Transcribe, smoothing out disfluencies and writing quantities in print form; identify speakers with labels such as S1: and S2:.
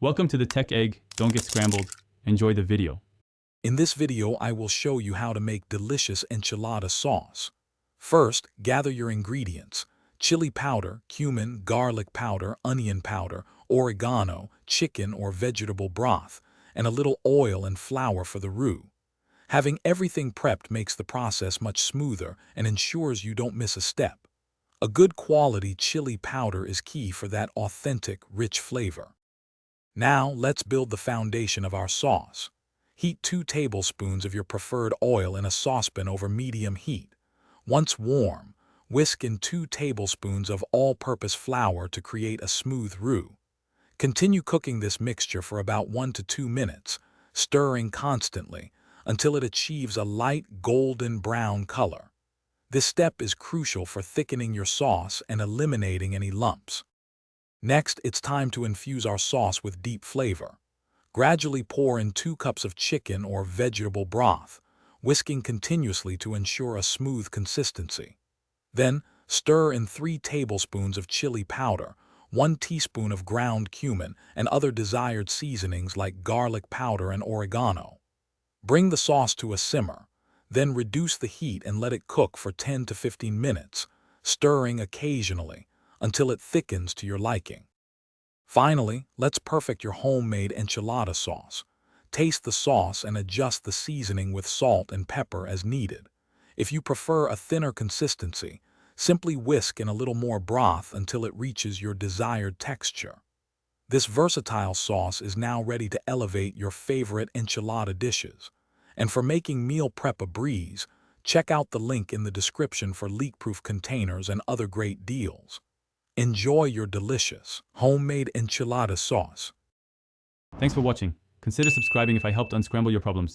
S1: Welcome to the Tech Egg. Don't get scrambled. Enjoy the video.
S2: In this video, I will show you how to make delicious enchilada sauce. First, gather your ingredients: chili powder, cumin, garlic powder, onion powder, oregano, chicken or vegetable broth, and a little oil and flour for the roux. Having everything prepped makes the process much smoother and ensures you don't miss a step. A good quality chili powder is key for that authentic, rich flavor. Now, let's build the foundation of our sauce. Heat 2 tablespoons of your preferred oil in a saucepan over medium heat. Once warm, whisk in 2 tablespoons of all-purpose flour to create a smooth roux. Continue cooking this mixture for about 1 to 2 minutes, stirring constantly until it achieves a light golden brown color. This step is crucial for thickening your sauce and eliminating any lumps. Next, it's time to infuse our sauce with deep flavor. Gradually pour in 2 cups of chicken or vegetable broth, whisking continuously to ensure a smooth consistency. Then, stir in 3 tablespoons of chili powder, 1 teaspoon of ground cumin, and other desired seasonings like garlic powder and oregano. Bring the sauce to a simmer. Then reduce the heat and let it cook for 10 to 15 minutes, stirring occasionally until it thickens to your liking. Finally, let's perfect your homemade enchilada sauce. Taste the sauce and adjust the seasoning with salt and pepper as needed. If you prefer a thinner consistency, simply whisk in a little more broth until it reaches your desired texture. This versatile sauce is now ready to elevate your favorite enchilada dishes. And for making meal prep a breeze, check out the link in the description for leak-proof containers and other great deals. Enjoy your delicious, homemade enchilada sauce.
S1: Thanks for watching. Consider subscribing if I helped unscramble your problems.